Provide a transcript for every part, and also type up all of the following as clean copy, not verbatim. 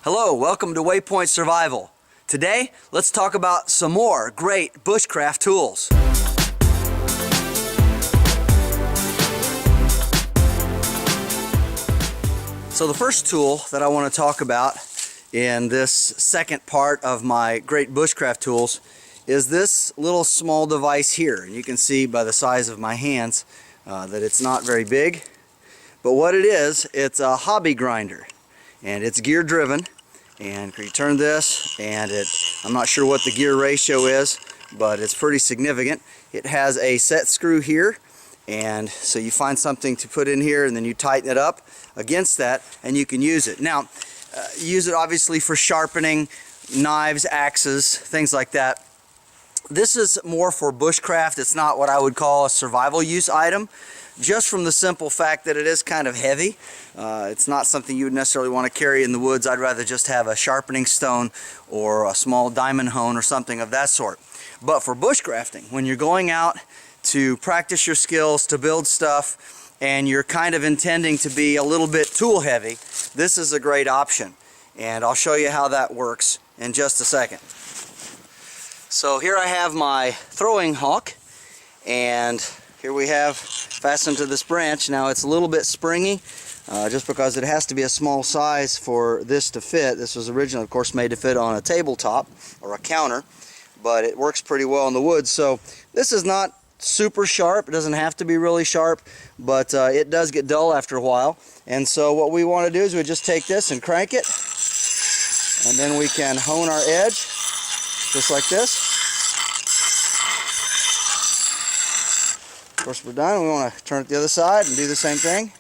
Hello, welcome to Waypoint Survival. Today, let's talk about some more great bushcraft tools. So the first tool that I want to talk about in this second part of my great bushcraft tools is this little small device here. And you can see by the size of my hands that it's not very big. But what it is, it's a hobby grinder. And it's gear driven. And you turn this, and I'm not sure what the gear ratio is, but it's pretty significant. It has a set screw here, and so you find something to put in here, and then you tighten it up against that, and you can use it. Now, use it obviously for sharpening knives, axes, things like that. This is more for bushcraft. It's not what I would call a survival use item, just from the simple fact that it is kind of heavy. It's not something you would necessarily want to carry in the woods. I'd rather just have a sharpening stone or a small diamond hone or something of that sort. But for bushcrafting, when you're going out to practice your skills, to build stuff, and you're kind of intending to be a little bit tool heavy, this is a great option. And I'll show you how that works in just a second. So here I have my throwing hawk, and here we have fastened to this branch. Now it's a little bit springy just because it has to be a small size for this to fit. This was originally, of course, made to fit on a tabletop or a counter, but it works pretty well in the woods. So this is not super sharp. It doesn't have to be really sharp, but it does get dull after a while. And so what we want to do is we just take this and crank it, and then we can hone our edge just like this. Of course, we're done. We want to turn it the other side and do the same thing.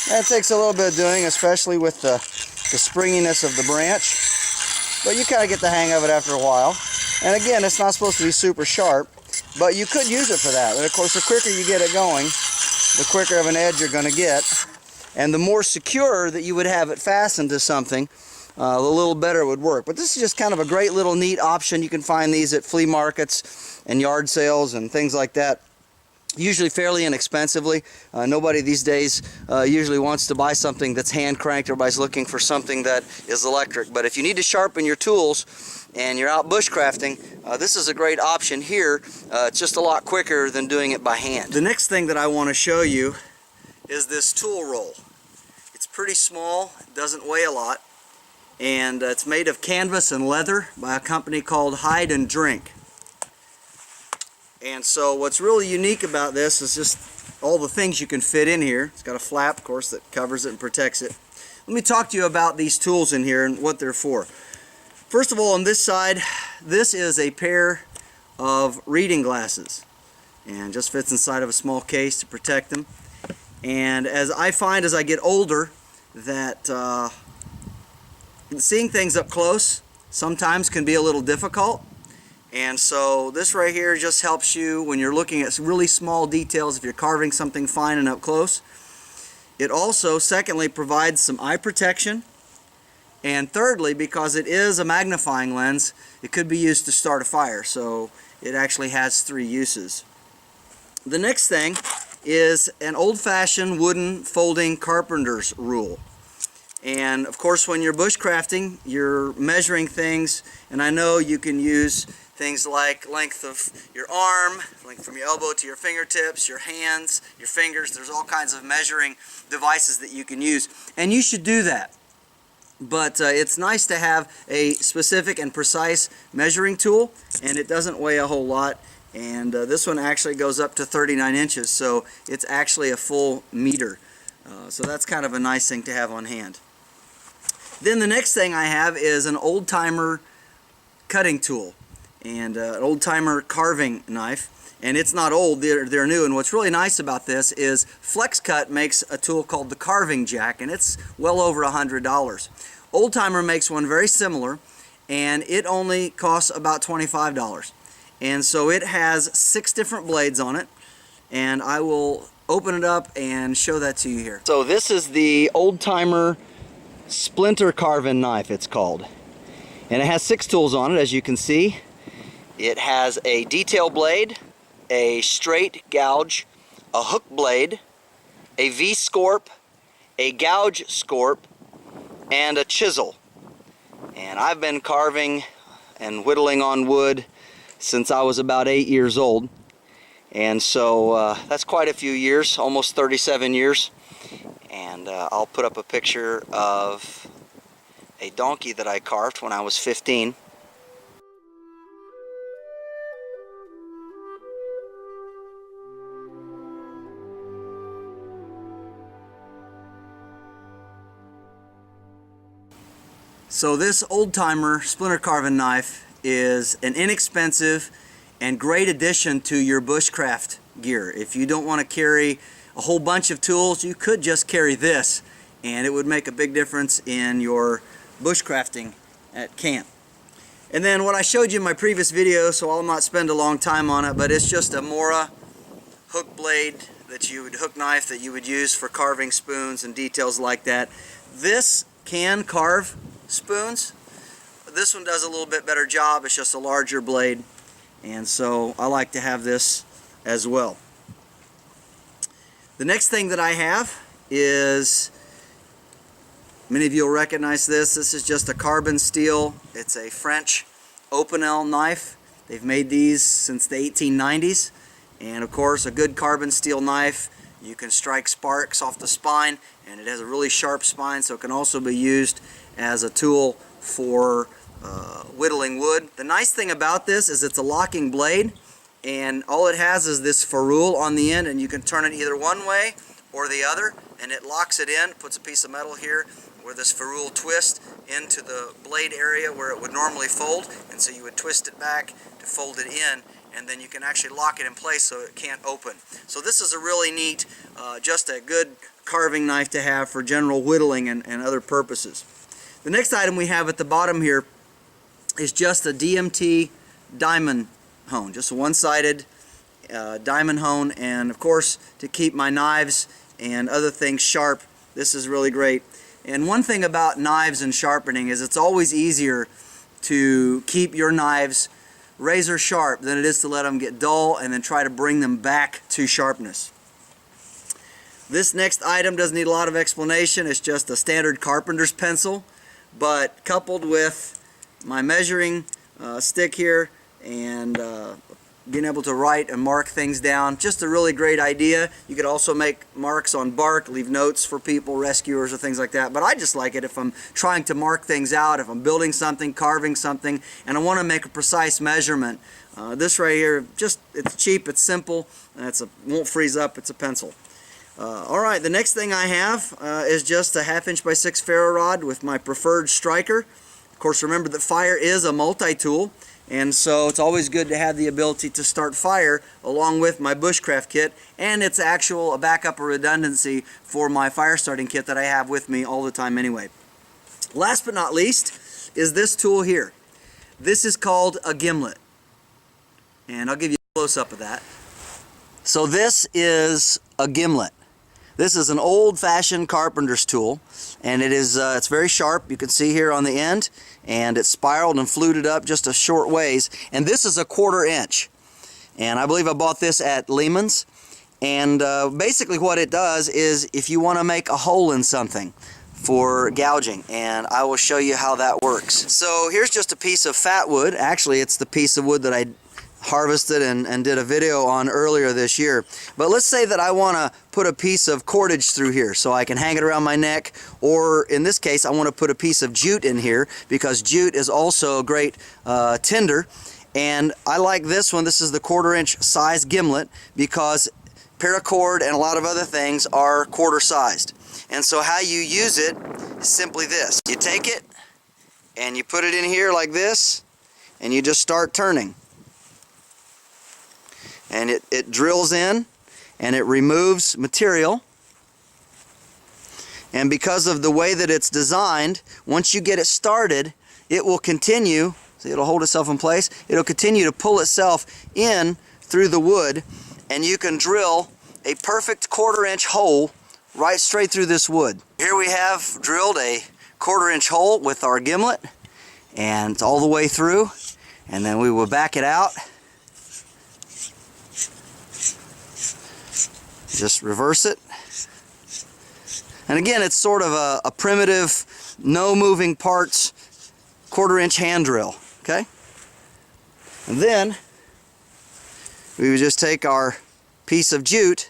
And it takes a little bit of doing, especially with the springiness of the branch. But you kind of get the hang of it after a while. And again, it's not supposed to be super sharp, but you could use it for that. And of course, the quicker you get it going, the quicker of an edge you're going to get. And the more secure that you would have it fastened to something, a little better it would work. But this is just kind of a great little neat option. You can find these at flea markets and yard sales and things like that, usually fairly inexpensively. Nobody these days usually wants to buy something that's hand cranked. Everybody's looking for something that is electric. But if you need to sharpen your tools and you're out bushcrafting, this is a great option here. It's just a lot quicker than doing it by hand. The next thing that I want to show you is this tool roll. It's pretty small, it doesn't weigh a lot, and it's made of canvas and leather by a company called Hide and Drink. And so what's really unique about this is just all the things you can fit in here. It's got a flap, of course, that covers it and protects it. Let me talk to you about these tools in here and what they're for. First of all, on this side, this is a pair of reading glasses, and just fits inside of a small case to protect them. And as I find as I get older that seeing things up close sometimes can be a little difficult, and so this right here just helps you when you're looking at really small details, if you're carving something fine and up close. It also, secondly, provides some eye protection, and thirdly, because it is a magnifying lens, it could be used to start a fire, so it actually has three uses. The next thing is an old-fashioned wooden folding carpenter's rule. And of course, when you're bushcrafting, you're measuring things, and I know you can use things like length of your arm, length from your elbow to your fingertips, your hands, your fingers. There's all kinds of measuring devices that you can use, and you should do that. But it's nice to have a specific and precise measuring tool, and it doesn't weigh a whole lot. And this one actually goes up to 39 inches, so it's actually a full meter. So that's kind of a nice thing to have on hand. Then the next thing I have is an old-timer cutting tool and an old-timer carving knife. And it's not old, they're new. And what's really nice about this is FlexCut makes a tool called the carving jack, and it's well over $100. Old-timer makes one very similar, and it only costs about $25. And so it has 6 different blades on it, and I will open it up and show that to you here. So this is the old-timer splinter carving knife, it's called. And it has 6 tools on it, as you can see. It has a detail blade, a straight gouge, a hook blade, a V-scorp, a gouge scorp, and a chisel. And I've been carving and whittling on wood since I was about 8 years old. And so that's quite a few years, almost 37 years. And I'll put up a picture of a donkey that I carved when I was 15. So this old-timer splinter carving knife is an inexpensive and great addition to your bushcraft gear. If you don't want to carry a whole bunch of tools, you could just carry this, and it would make a big difference in your bushcrafting at camp. And then what I showed you in my previous video, so I'll not spend a long time on it, but it's just a Mora hook blade hook knife that you would use for carving spoons and details like that. This can carve spoons. This one does a little bit better job. It's just a larger blade, and so I like to have this as well. The next thing that I have is, many of you will recognize this. This is just a carbon steel. It's a French Opinel knife. They've made these since the 1890s, and of course a good carbon steel knife, you can strike sparks off the spine, and it has a really sharp spine, so it can also be used as a tool for whittling wood. The nice thing about this is it's a locking blade, and all it has is this ferrule on the end, and you can turn it either one way or the other, and it locks it in, puts a piece of metal here where this ferrule twists into the blade area where it would normally fold, and so you would twist it back to fold it in, and then you can actually lock it in place so it can't open. So this is a really neat, just a good carving knife to have for general whittling and other purposes. The next item we have at the bottom here is just a DMT diamond hone, just a one-sided diamond hone, and of course to keep my knives and other things sharp, this is really great. And one thing about knives and sharpening is it's always easier to keep your knives razor sharp than it is to let them get dull and then try to bring them back to sharpness. This next item doesn't need a lot of explanation. It's just a standard carpenter's pencil, but coupled with my measuring stick here and being able to write and mark things down, just a really great idea. You could also make marks on bark, leave notes for people, rescuers or things like that, but I just like it if I'm trying to mark things out, if I'm building something, carving something, and I want to make a precise measurement. This right here, it's cheap, it's simple, and won't freeze up, it's a pencil. Alright, the next thing I have is just a 1/2 inch by 6 ferro rod with my preferred striker. Of course, remember that fire is a multi-tool, and so it's always good to have the ability to start fire along with my bushcraft kit, and it's a backup or redundancy for my fire starting kit that I have with me all the time anyway. Last but not least is this tool here. This is called a gimlet, and I'll give you a close-up of that. So this is a gimlet. This is an old-fashioned carpenter's tool, and it's very sharp. You can see here on the end, and it's spiraled and fluted up just a short ways. And this is a 1/4 inch, and I believe I bought this at Lehman's. And basically what it does is if you want to make a hole in something for gouging, and I will show you how that works. So here's just a piece of fat wood. Actually, it's the piece of wood that I harvested and did a video on earlier this year. But let's say that I want to put a piece of cordage through here so I can hang it around my neck, or in this case I want to put a piece of jute in here because jute is also a great tinder. And I like this one. This is the 1/4 inch size gimlet because paracord and a lot of other things are 1/4 sized. And so how you use it is simply this. You take it and you put it in here like this, and you just start turning. And it drills in and it removes material, and because of the way that it's designed, once you get it started, it will continue, see, it'll hold itself in place, it'll continue to pull itself in through the wood, and you can drill a perfect 1/4 inch hole right straight through this wood. Here we have drilled a 1/4 inch hole with our gimlet, and it's all the way through, and then we will back it out. Just reverse it, And again, it's sort of a primitive, no moving parts, 1/4-inch hand drill, okay? And then we would just take our piece of jute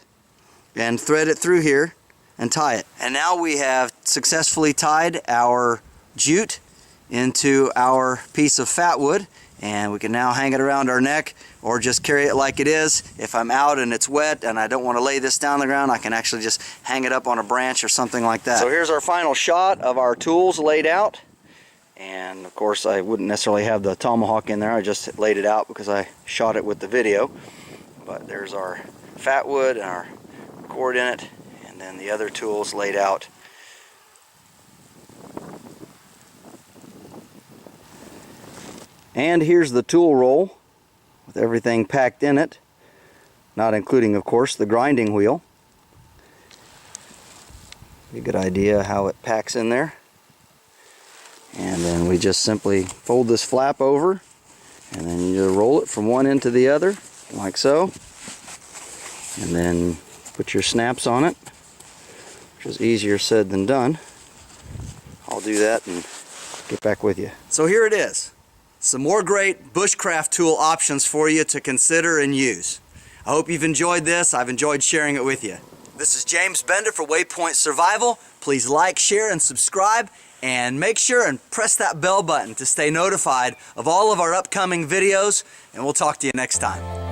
and thread it through here and tie it. And now we have successfully tied our jute into our piece of fat wood, and we can now hang it around our neck or just carry it like it is. If I'm out and it's wet and I don't want to lay this down on the ground, I can actually just hang it up on a branch or something like that. So here's our final shot of our tools laid out. And of course I wouldn't necessarily have the tomahawk in there, I just laid it out because I shot it with the video. But there's our fat wood and our cord in it, and then the other tools laid out. And here's the tool roll with everything packed in it, not including, of course, the grinding wheel. Get a good idea how it packs in there. And then we just simply fold this flap over, and then you just roll it from one end to the other, like so. And then put your snaps on it, which is easier said than done. I'll do that and get back with you. So here it is. Some more great bushcraft tool options for you to consider and use. I hope you've enjoyed this. I've enjoyed sharing it with you. This is James Bender for Waypoint Survival. Please like, share, and subscribe. And make sure and press that bell button to stay notified of all of our upcoming videos. And we'll talk to you next time.